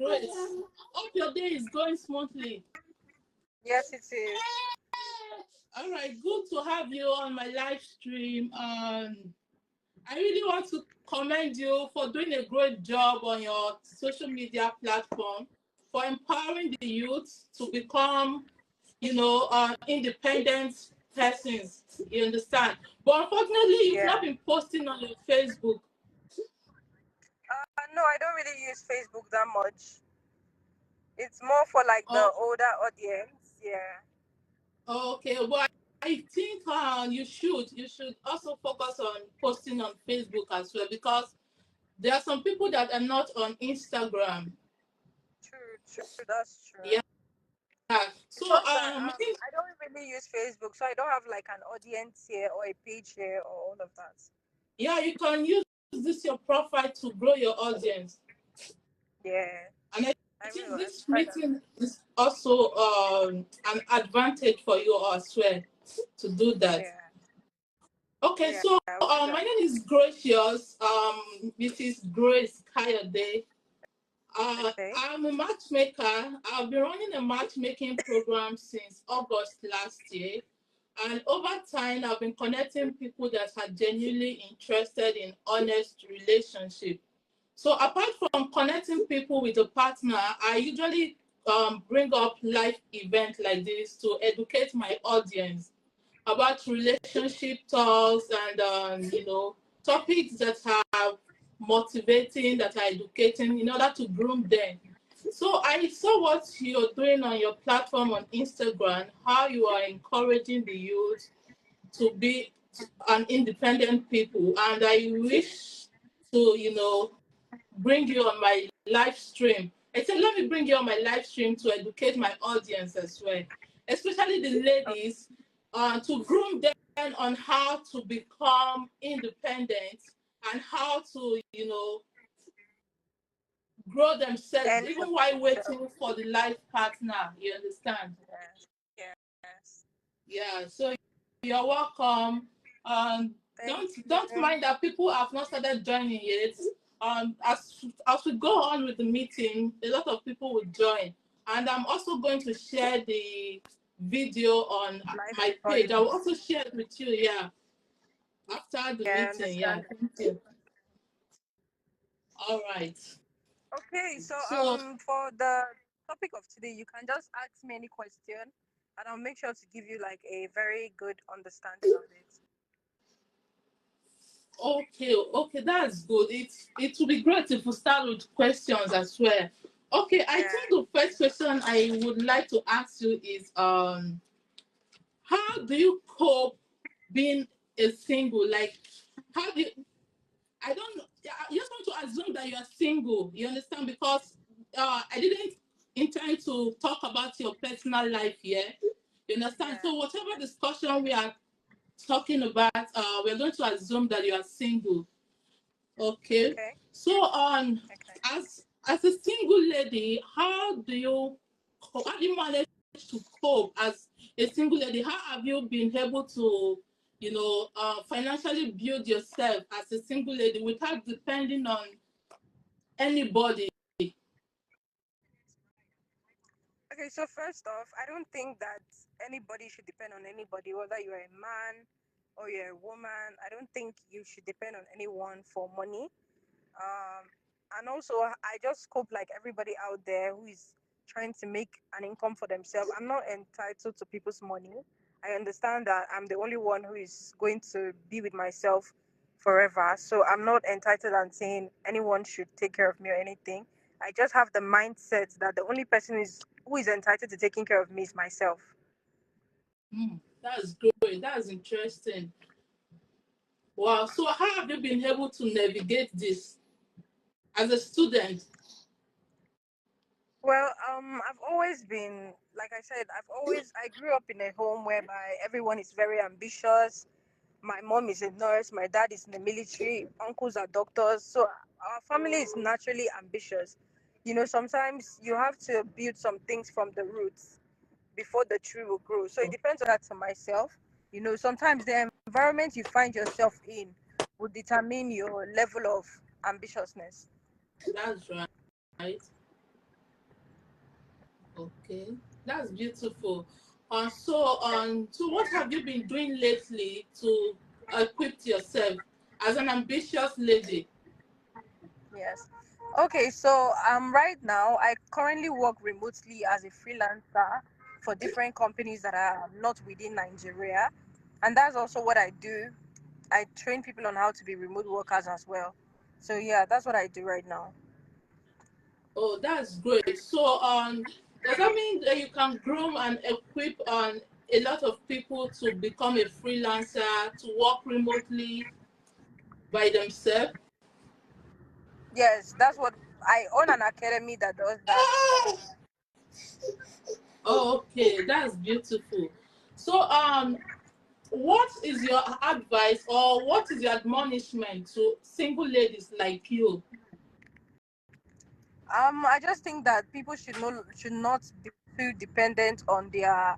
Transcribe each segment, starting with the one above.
great. Hope your day is going smoothly. Yes, it is. All right, good to have you on my live stream. I really want to commend you for doing a great job on your social media platform, for empowering the youth to become, independent persons. You understand? But unfortunately, you've Yeah. not been posting on your Facebook. No, I don't really use Facebook that much. It's more for like the Oh, older audience. Yeah. okay. Well, I think you should also focus on posting on Facebook as well, because there are some people that are not on Instagram. True, true. That's true. Yeah. It's So just that I think I don't really use Facebook, so I don't have like an audience here or a page here or all of that. yeah, you can use this your profile to grow your audience. Yeah. And I I think will. I this try that. meeting is also an advantage for you as well to do that. Yeah. Okay, Yeah. so I will do my that. name is Gracious. Mrs. Grace Kayode. Okay. I'm a matchmaker. I've been running a matchmaking program since August last year. And over time, I've been connecting people that are genuinely interested in honest relationship. So apart from connecting people with a partner, I usually bring up live events like this to educate my audience about relationship talks and topics that are motivating, that are educating, in order to groom them. So I saw what you're doing on your platform on Instagram, how you are encouraging the youth to be an independent people, and I wish to bring you on my live stream. I said, let me bring you on my live stream to educate my audience as well, especially the ladies, to groom them on how to become independent and how to, grow themselves, And even while waiting for the life partner. You understand? yes. Yes. Yeah. So you're welcome. Thank Don't you. mind that people have not started joining yet. As we go on with the meeting, a lot of people will join, and I'm also going to share the video on Life my page. I will recordings. also share it with you. Yeah, after the Yeah, I meeting. Yeah, understand. thank you. All right. Okay, so So for the topic of today, you can just ask me any question, and I'll make sure to give you like a very good understanding of it. okay, that's good. It will be great if we start with questions as well. Okay, I Yeah. think the first question I would like to ask you is how do you cope being a single? Like, how do you, I don't know. I just want to assume that you are single. You understand? Because I didn't intend to talk about your personal life here. You understand? Yeah. So whatever discussion we are talking about, we're going to assume that you are single. Okay. Okay. So Okay. as a single lady, how do you manage to cope as a single lady? How have you been able to, financially build yourself as a single lady without depending on anybody? Okay. So first off, I don't think that anybody should depend on anybody, whether you're a man or you're a woman. I don't think you should depend on anyone for money. Um, and also, I just hope like everybody out there who is trying to make an income for themselves. I'm not entitled to people's money. I understand that I'm the only one who is going to be with myself forever. So I'm not entitled and saying anyone should take care of me or anything. I just have the mindset that the only person is who is entitled to taking care of me is myself. That's great. That's interesting. Wow. So how have you been able to navigate this as a student? Well, I've always been, like I said, I grew up in a home whereby everyone is very ambitious. My mom is a nurse, my dad is in the military, uncles are doctors. So our family is naturally ambitious. You know, sometimes you have to build some things from the roots before the tree will grow. So it depends on that to myself. You know, sometimes the environment you find yourself in will determine your level of ambitiousness. That's right. Okay, that's beautiful. So what have you been doing lately to equip yourself as an ambitious lady? Yes. Okay, so right now I currently work remotely as a freelancer for different companies that are not within Nigeria. And that's also what I do. I train people on how to be remote workers as well. So yeah, that's what I do right now. Oh, that's great. So does that mean that you can groom and equip a lot of people to become a freelancer, to work remotely by themselves? Yes, that's what I own an academy that does that. Oh, okay, that's beautiful. So what is your advice or what is your admonishment to single ladies like you? I just think that people should not be too dependent on their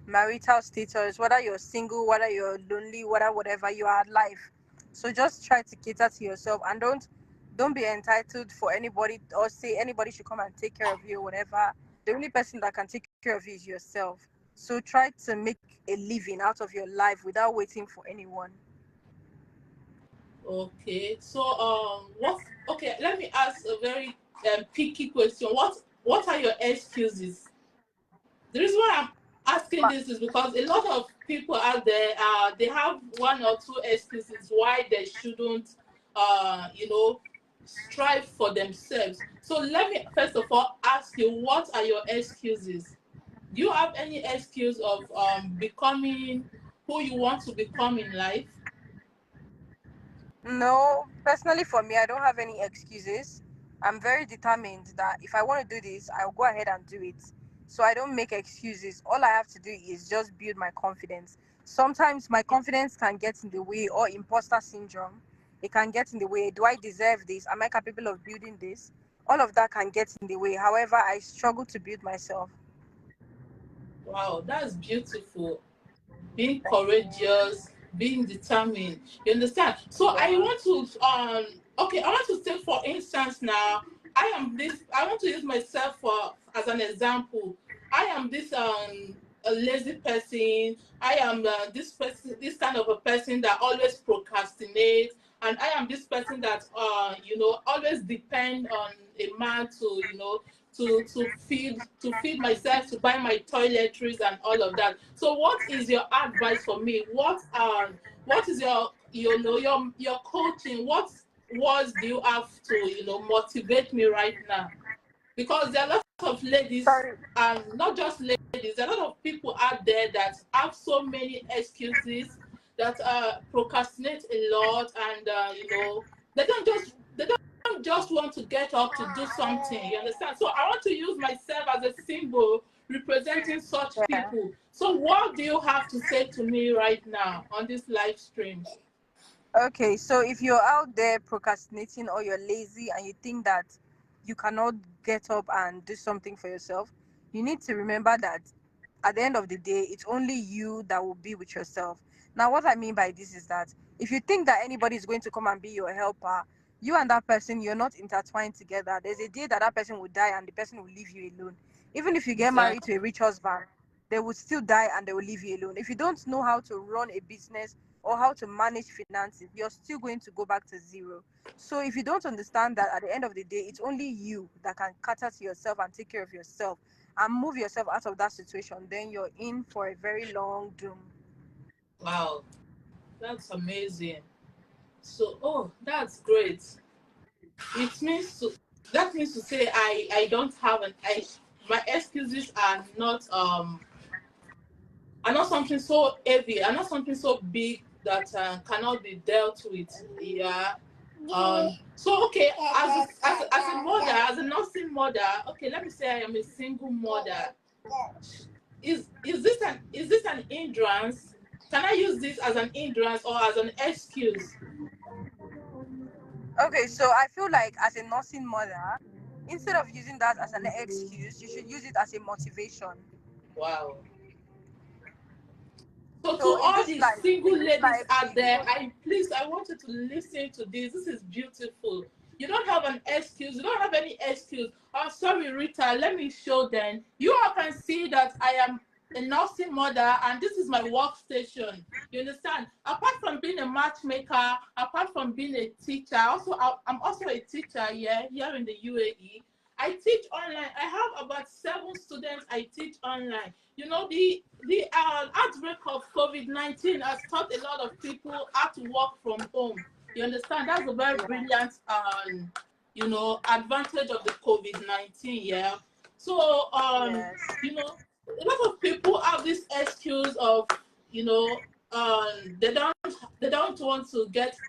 marital status, whether you're single, whether you're lonely, whatever you are at life. So just try to cater to yourself and don't be entitled for anybody or say anybody should come and take care of you or whatever. The only person that can take care of you is yourself. So try to make a living out of your life without waiting for anyone. Okay, so what? Okay, let me ask a very picky question. What are your excuses? The reason why I'm asking this is because a lot of people out there, they have one or two excuses why they shouldn't, you know, strive for themselves. So let me first of all ask you, what are your excuses? Do you have any excuse of becoming who you want to become in life? No, personally for me, I don't have any excuses. I'm very determined that if I want to do this, I'll go ahead and do it. So I don't make excuses. All I have to do is just build my confidence. Sometimes my confidence can get in the way, or imposter syndrome. It can get in the way. Do I deserve this? Am I capable of building this? All of that can get in the way. However, I struggle to build myself. Wow, that's beautiful. Being Thank you. courageous, being determined. You understand? So I Yeah. want to okay, I want to say for instance now, I want to use myself for as an example. I am this a lazy person. I am this kind of a person that always procrastinates, and I am this person that always depend on a man to to feed myself, to buy my toiletries and all of that. So what is your advice for me? What is your coaching? What words do you have to motivate me right now? Because there are lots of ladies, Sorry. and not just ladies, there are a lot of people out there that have so many excuses, that procrastinate a lot, and they don't just want to get up to do something. You understand? So I want to use myself as a symbol representing such Yeah. people. So what do you have to say to me right now on this live stream? Okay, so if you're out there procrastinating or you're lazy and you think that you cannot get up and do something for yourself, you need to remember that at the end of the day, it's only you that will be with yourself. Now, what I mean by this is that if you think that anybody is going to come and be your helper, you and that person, you're not intertwined together. There's a day that that person will die and the person will leave you alone. Even if you get married to Exactly. a rich husband, they will still die and they will leave you alone. If you don't know how to run a business or how to manage finances, you're still going to go back to zero. So if you don't understand that at the end of the day, it's only you that can cater to yourself and take care of yourself and move yourself out of that situation, then you're in for a very long doom. Wow, that's amazing. So, oh, that's great. It means to that means to say I don't have an I my excuses are not something so heavy, are not something so big that cannot be dealt with. Yeah. So okay, as a mother, as a nursing mother, okay, let me say I am a single mother. Is this an hindrance? Can I use this as an hindrance or as an excuse? Okay, so I feel like as a nursing mother, instead of using that as an excuse, you should use it as a motivation. Wow. So to So all the in single this ladies life, out we there, don't. I want you to listen to this. This is beautiful. You don't have an excuse. You don't have any excuse. Oh, sorry, Rita. Let me show them. You all can see that I am a nursing mother, and this is my workstation. You understand? Apart from being a matchmaker, apart from being a teacher, I'm also a teacher here in the UAE. I teach online. I have about 7 students I teach online. You know, the outbreak of COVID-19 has taught a lot of people how to work from home. You understand? That's a very Yeah. brilliant, advantage of the COVID-19. Yeah. So, Yes. a lot of people have this excuse of, you know, they don't want to get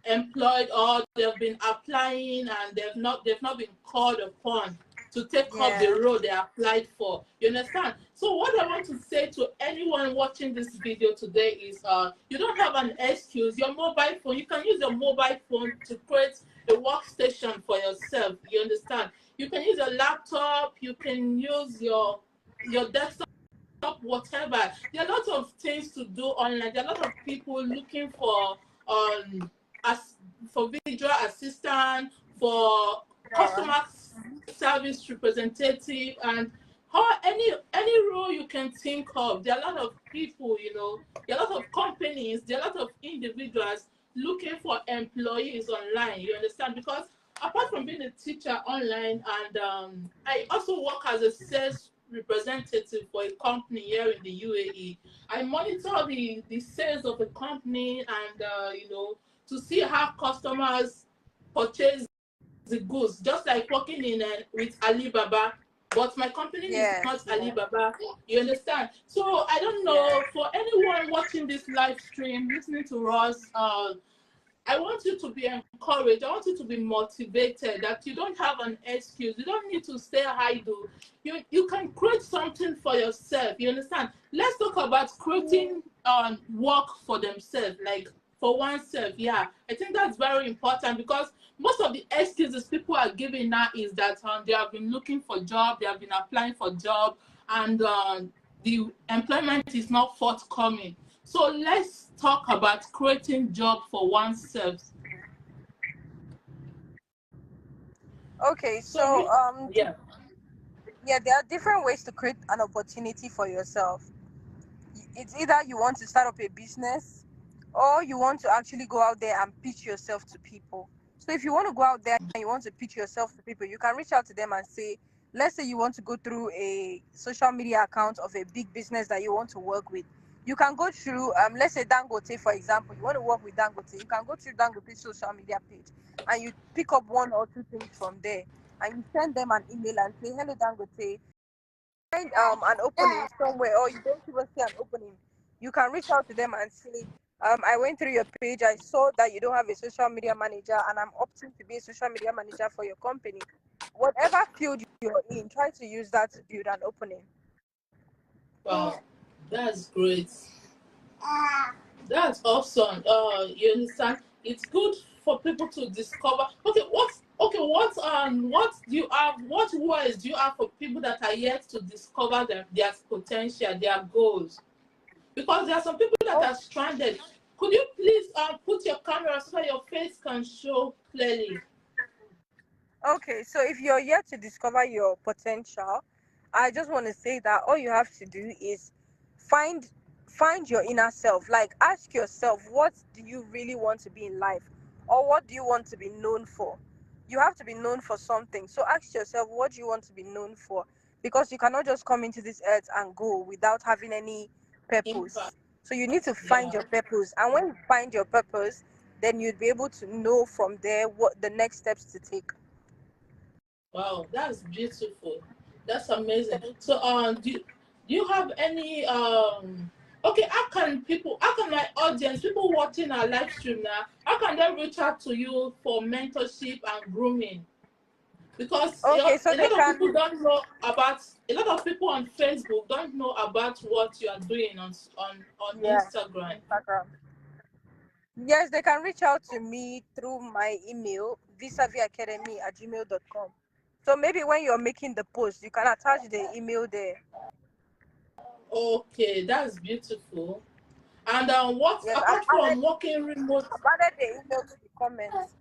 employed, or they've been applying and they've not been called upon to take up the Yeah. role they applied for. You understand? So what I want to say to anyone watching this video today is, you don't have an excuse. Your mobile phone, you can use your mobile phone to create a workstation for yourself. You understand? You can use your laptop, you can use your desktop, whatever. There are lots of things to do online. There are a lot of people looking for as for visual assistant, for Yeah. customer service representative, and how any role you can think of. There are a lot of people, there are a lot of companies, there are a lot of individuals looking for employees online. You understand? Because apart from being a teacher online, and I also work as a sales representative for a company here in the UAE. I monitor the sales of a company, and to see how customers purchase the goods, just like working in with Alibaba. But my company is Yes. not Yeah. Alibaba. You understand? So I don't Yeah. know, for anyone watching this live stream, listening to us, I want you to be encouraged. I want you to be motivated, that you don't have an excuse. You don't need to stay idle. You can create something for yourself. You understand? Let's talk about creating work for themselves, like for oneself. Yeah, I think that's very important, because most of the excuses people are giving now is that they have been looking for job, they have been applying for job, and the employment is not forthcoming. So let's talk about creating job for oneself. Okay. So So yeah. yeah, there are different ways to create an opportunity for yourself. It's either you want to start up a business, or you want to actually go out there and pitch yourself to people. So if you want to go out there and you want to pitch yourself to people, you can reach out to them and say, let's say you want to go through a social media account of a big business that you want to work with. You can go through, let's say Dangote, for example. You want to work with Dangote, you can go through Dangote's social media page, and you pick up one or two things from there, and you send them an email and say, hello Dangote, find an opening somewhere, or you don't even see an opening, you can reach out to them and say, I went through your page, I saw that you don't have a social media manager, and I'm opting to be a social media manager for your company. Whatever field you're in, try to use that to build an opening. Wow, that's great. That's awesome. You understand? It's good for people to discover. What do you have? What words do you have for people that are yet to discover their potential, their goals? Because there are some people that Oh, are stranded. Could you please put your camera so that your face can show clearly? okay, so if you're yet to discover your potential, I just want to say that all you have to do is find find your inner self. Like, ask yourself, what do you really want to be in life? Or what do you want to be known for? You have to be known for something. So ask yourself, what do you want to be known for? Because you cannot just come into this earth and go without having any Impact. purpose. So you need to find Yeah. your purpose. And when you find your purpose, then you'd be able to know from there what the next steps to take. Wow, that's beautiful. That's amazing. So, do you have any okay, how can my audience, people watching our live stream now, how can they reach out to you for mentorship and grooming? Because Okay, so a they lot of can. people don't know about, a lot of people on Facebook don't know about what you are doing on Yeah, Instagram. Instagram. Yes, they can reach out to me through my email, visaviacademy@gmail.com. So maybe when you're making the post, you can attach the email there. Okay, that's beautiful. And what Yes, apart from working remote. I've added the email to the comments.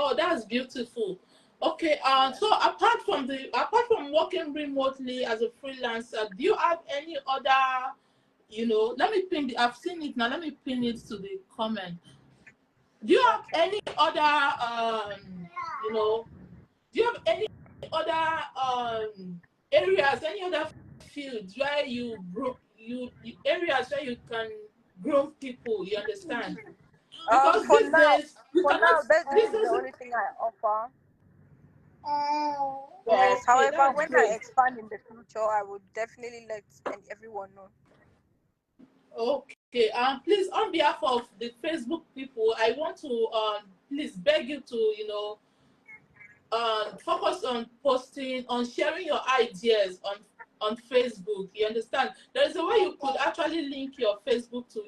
Oh, that's beautiful. Okay, so apart from working remotely as a freelancer, do you have any other, let me pin I've seen it now. Let me pin it to the comment. Do you have Okay. any other you know, do you have any other areas, any other fields where you areas where you can groom people, you understand? Because For these now, days you cannot this this is the is only thing I offer. Yes. okay, However, that's when I great. expand in the future, I would definitely let everyone know. Okay, please, on behalf of the Facebook people, I want to please beg you to, focus on posting, on sharing your ideas on Facebook. You understand? There is a way you could actually link your Facebook to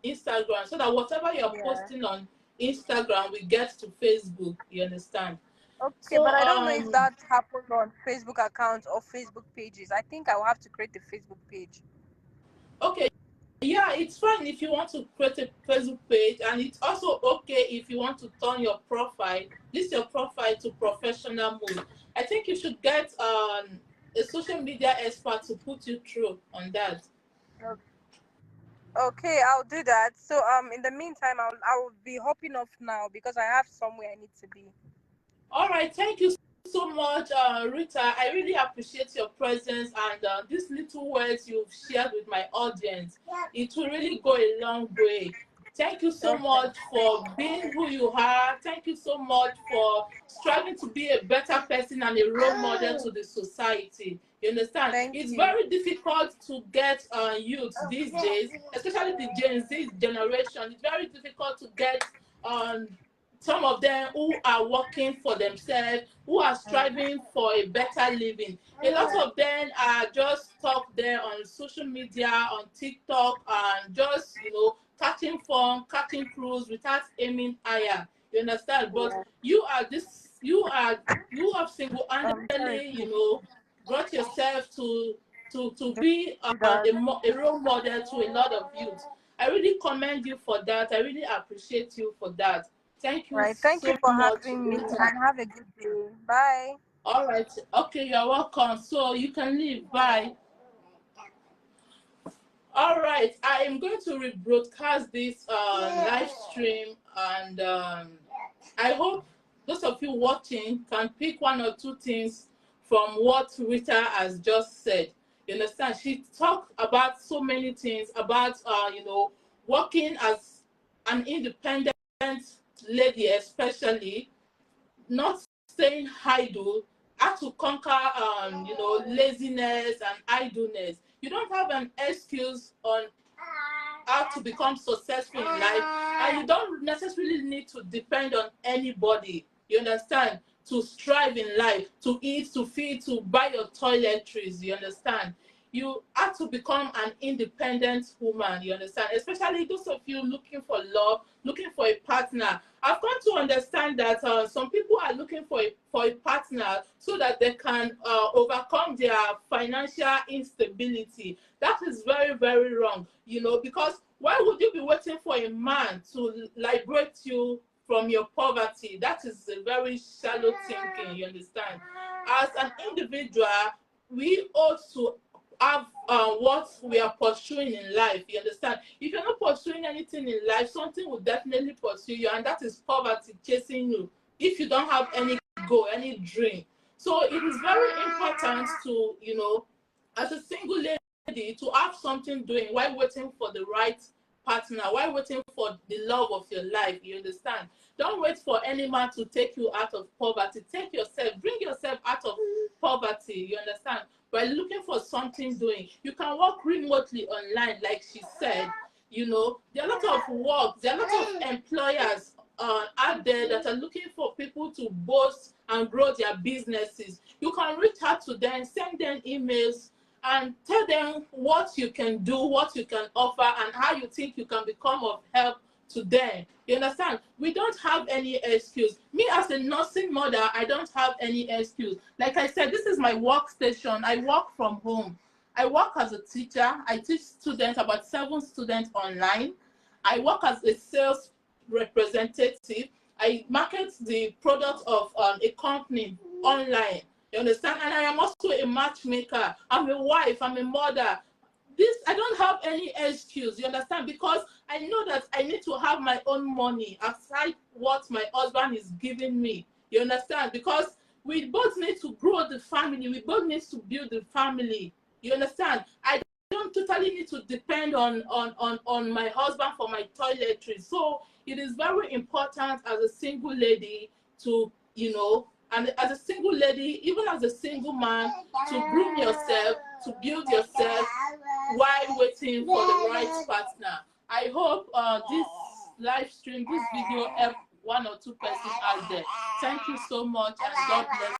Instagram, so that whatever you're Yeah. posting on Instagram will get to Facebook. You understand? Okay, So but I don't know if that happens on Facebook accounts or Facebook pages. I think I will have to create a Facebook page. okay. Yeah, it's fine if you want to create a Facebook page, and it's also okay if you want to turn your profile, list your profile to professional mode. I think you should get a social media expert to put you through on that. Okay, I'll do that. So in the meantime, I will be hopping off now because I have somewhere I need to be. All right, thank you so much, Rita. I really appreciate your presence and these little words you've shared with my audience. It will really go a long way. Thank you so Okay. much for being who you are. Thank you so much for striving to be a better person and a role model to the society. You understand? Thank It's you. very difficult to get youths these days, especially the Gen Z generation. It's very difficult to get um, some of them who are working for themselves, who are striving for a better living. A lot of them are just stuck there on social media, on TikTok, and just, catching fun, catching cruise without aiming higher. You understand? But Yeah. you have Sorry, single-handedly, please. brought yourself to be Do that. a role model to a lot of youth. I really commend you for that. I really appreciate you for that. Thank you Right. Thank you so for much, having me Rita. and have a good day. Bye. All right. Okay, you're welcome. So you can leave. Bye. All right. I am going to rebroadcast this live stream, and I hope those of you watching can pick one or two things from what Rita has just said. You understand? She talked about so many things about, working as an independent lady, especially not staying idle, how to conquer laziness and idleness. You don't have an excuse on how to become successful in life, and you don't necessarily need to depend on anybody, you understand, to strive in life, to eat, to feed, to buy your toiletries, you understand. You have to become an independent woman, you understand, especially those of you looking for love, looking for a partner. I've come to understand that some people are looking for a partner so that they can overcome their financial instability. That is very, very wrong, because why would you be waiting for a man to liberate you from your poverty? That is a very shallow thinking, you understand. As an individual, we ought to have what we are pursuing in life, you understand. If you're not pursuing anything in life, something will definitely pursue you, and that is poverty chasing you if you don't have any goal, any dream. So it is very important to, as a single lady, to have something doing while waiting for the right partner, while waiting for the love of your life, you understand. Don't wait for any man to take you out of poverty. Take yourself, bring yourself out of poverty, you understand, by looking for something doing. You can work remotely online, like she said. There are a lot of work, there are a lot of employers out there that are looking for people to boost and grow their businesses. You can reach out to them, send them emails, and tell them what you can do, what you can offer, and how you think you can become of help to them. You understand? We don't have any excuse. Me, as a nursing mother, I don't have any excuse. Like I said, this is my workstation. I work from home. I work as a teacher. I teach students, about 7 students online. I work as a sales representative. I market the product of a company online. You understand? And I am also a matchmaker. I'm a wife. I'm a mother. This, I don't have any excuse. You understand? Because I know that I need to have my own money aside what my husband is giving me. You understand? Because we both need to grow the family. We both need to build the family. You understand? I don't totally need to depend on my husband for my toiletries. So it is very important as a single lady to, and as a single lady, even as a single man, to groom yourself, to build yourself while waiting for the right partner. I hope this live stream, this video helped one or two persons out there. Thank you so much, and God bless